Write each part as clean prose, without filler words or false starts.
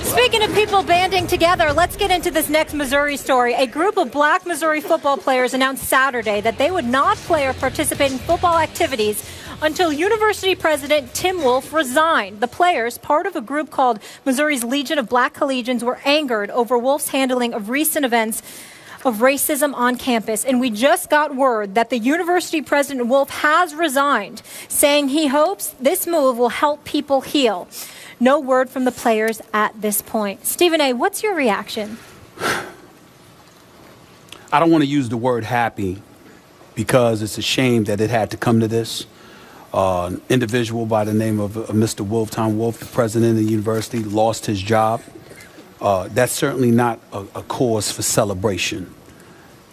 Speaking of people banding together, let's get into this next Missouri story. A group of black Missouri football players announced Saturday that they would not play or participate in football activities until University President Tim Wolf resigned. The players, part of a group called Missouri's Legion of Black Collegians, were angered over Wolf's handling of recent events of racism on campus. And we just got word that the University President Wolf has resigned, saying he hopes this move will help people heal. No word from the players at this point. Stephen A., what's your reaction? I don't want to use the word happy because it's a shame that it had to come to this. An individual by the name of Mr. Wolf, Tom Wolf, the president of the university, lost his job. That's certainly not a cause for celebration.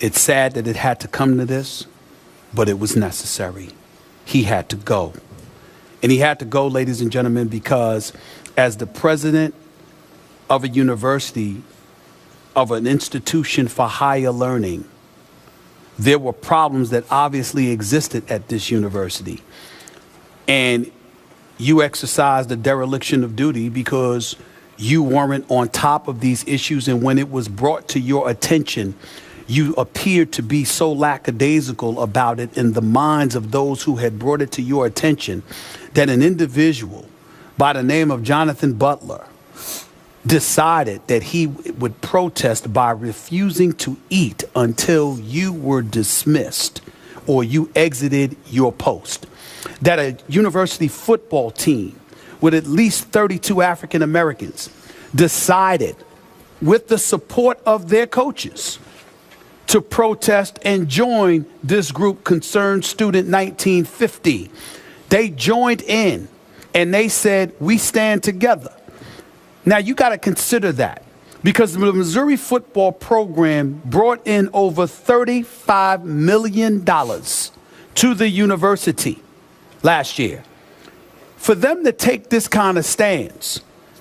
It's sad that it had to come to this, but it was necessary. He had to go. And he had to go, ladies and gentlemen, because as the president of a university, of an institution for higher learning, there were problems that obviously existed at this university. And you exercised a dereliction of duty because you weren't on top of these issues. And when it was brought to your attention, you appeared to be so lackadaisical about it in the minds of those who had brought it to your attention that an individual by the name of Jonathan Butler decided that he would protest by refusing to eat until you were dismissed or you exited your post. That a university football team with at least 32 African Americans decided, with the support of their coaches, to protest and join this group, Concerned Student 1950. They joined in and they said, we stand together. Now, you got to consider that because the Missouri football program brought in over $35 million to the university last year. For them to take this kind of stance,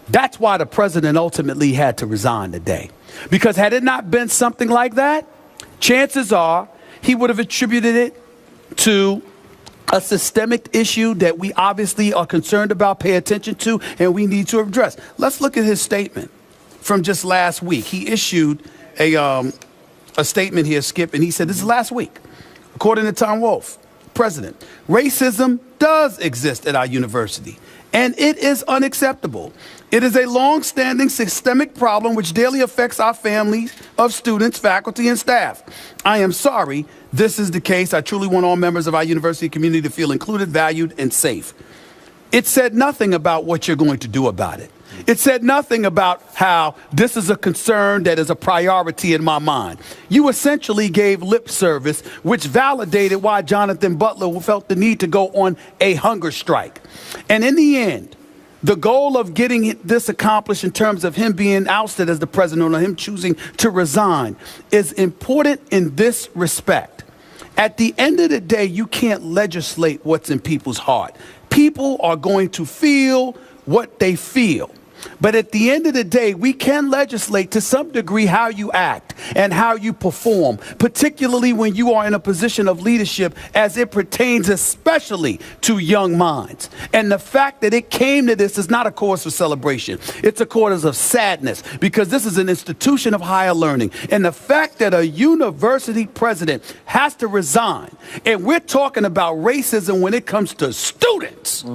that's why the president ultimately had to resign today. Because had it not been something like that, chances are he would have attributed it to a systemic issue that we obviously are concerned about, pay attention to, and we need to address. Let's look at his statement from just last week. He issued a statement here, Skip, and he said, this is last week. According to Tom Wolf, president, racism does exist at our university, and it is unacceptable. It is a long-standing systemic problem which daily affects our families of students, faculty, and staff. I am sorry this is the case. I truly want all members of our university community to feel included, valued, and safe. It said nothing about what you're going to do about it. It said nothing about how this is a concern that is a priority in my mind. You essentially gave lip service, which validated why Jonathan Butler felt the need to go on a hunger strike. And in the end, the goal of getting this accomplished in terms of him being ousted as the president or him choosing to resign is important in this respect. At the end of the day, you can't legislate what's in people's heart. People are going to feel what they feel. But at the end of the day, we can legislate to some degree how you act and how you perform, particularly when you are in a position of leadership as it pertains especially to young minds. And the fact that it came to this is not a cause for celebration. It's a cause of sadness because this is an institution of higher learning. And the fact that a university president has to resign, and we're talking about racism when it comes to students,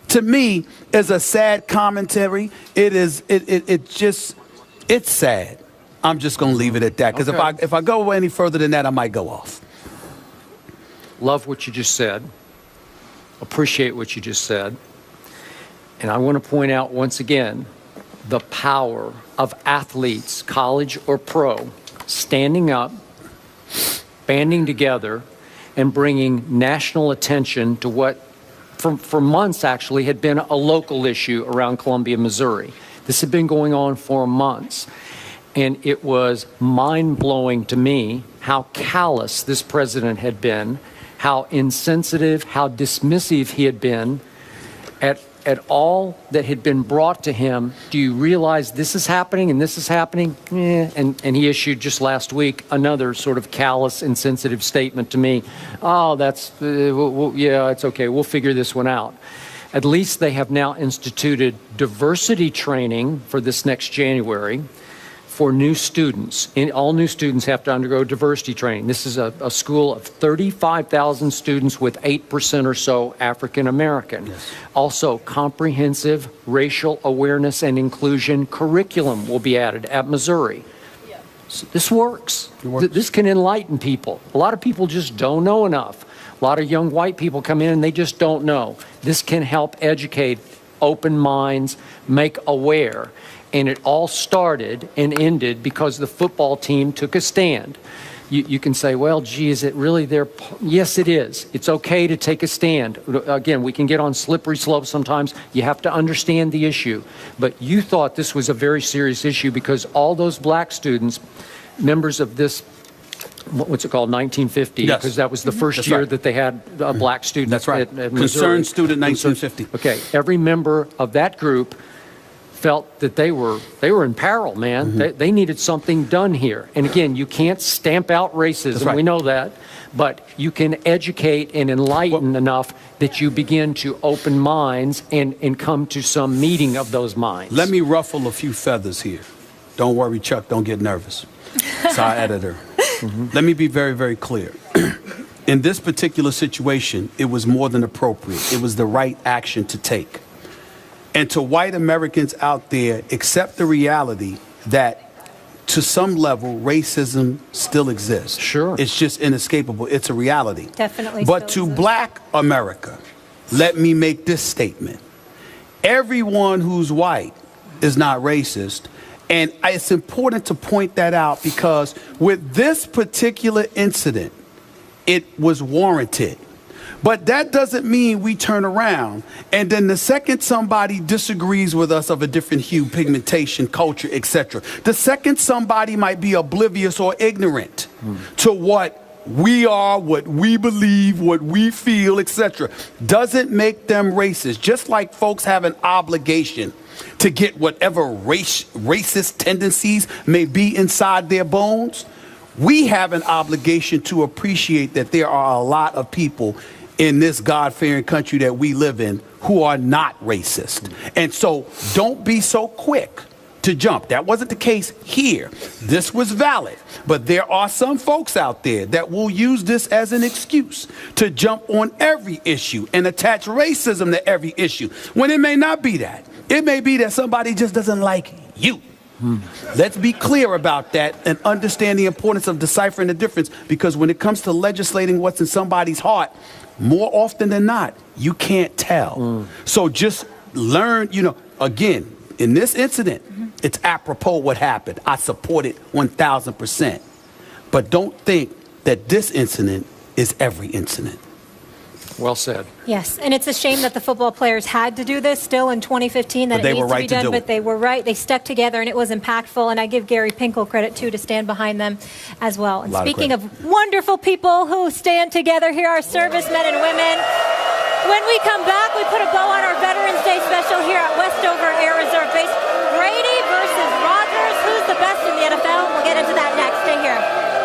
to me, is a sad commentary. It's sad. I'm just going to leave it at that. Because if I go any further than that, I might go off. Love what you just said. Appreciate what you just said. And I want to point out once again, the power of athletes, college or pro, standing up, banding together, and bringing national attention to what for months actually had been a local issue around Columbia, Missouri. This had been going on for months. And it was mind-blowing to me how callous this president had been, how insensitive, how dismissive he had been at all that had been brought to him. Do you realize this is happening and this is happening? And he issued just last week another sort of callous, insensitive statement to me. Oh, that's, yeah, it's okay. We'll figure this one out. At least they have now instituted diversity training for this next January for new students. All new students have to undergo diversity training. This is a school of 35,000 students with 8% or so African American. Yes. Also, comprehensive racial awareness and inclusion curriculum will be added at Missouri. So this works. This can enlighten people. A lot of people just don't know enough. A lot of young white people come in and they just don't know. This can help educate, open minds, make aware. And it all started and ended because the football team took a stand. You can say, well, gee, is it really their... Yes, it is. It's okay to take a stand. Again, we can get on slippery slopes sometimes. You have to understand the issue. But you thought this was a very serious issue because all those black students, members of this, what's it called, 1950? Yes. Because that was the first year that they had a black student. That's right. At Concerned student 1950. Okay, every member of that group felt that they were in peril, man. They needed something done here. And again, you can't stamp out racism. Right. We know that. But you can educate and enlighten enough that you begin to open minds and come to some meeting of those minds. Let me ruffle a few feathers here. Don't worry, Chuck. Don't get nervous. It's our editor. Let me be very, very clear. In this particular situation, it was more than appropriate. It was the right action to take. And to white Americans out there, accept the reality that to some level, racism still exists. Sure. It's just inescapable. It's a reality. Definitely But still to exists. black America, let me make this statement. Everyone who's white is not racist. And it's important to point that out because with this particular incident, it was warranted. But that doesn't mean we turn around and then the second somebody disagrees with us of a different hue, pigmentation, culture, etc., the second somebody might be oblivious or ignorant to what we are, what we believe, what we feel, etc., doesn't make them racist. Just like folks have an obligation to get whatever racist tendencies may be inside their bones, we have an obligation to appreciate that there are a lot of people in this God-fearing country that we live in who are not racist. And so don't be so quick to jump. That wasn't the case here. This was valid. But there are some folks out there that will use this as an excuse to jump on every issue and attach racism to every issue, when it may not be that. It may be that somebody just doesn't like you. Let's be clear about that and understand the importance of deciphering the difference, because when it comes to legislating what's in somebody's heart, more often than not, you can't tell. So just learn, again, in this incident, it's apropos what happened. I support it 1,000%. But don't think that this incident is every incident. Well said. Yes, and it's a shame that the football players had to do this still in 2015, that But they it needs were right to be to done, do but it. they were right. They stuck together, and it was impactful, and I give Gary Pinkel credit, too, to stand behind them as well. And speaking of wonderful people who stand together, here are servicemen and women. When we come back, we put a bow on our Veterans Day special here at Westover Air Reserve Base. Brady versus Rodgers. Who's the best in the NFL? We'll get into that next. Stay here.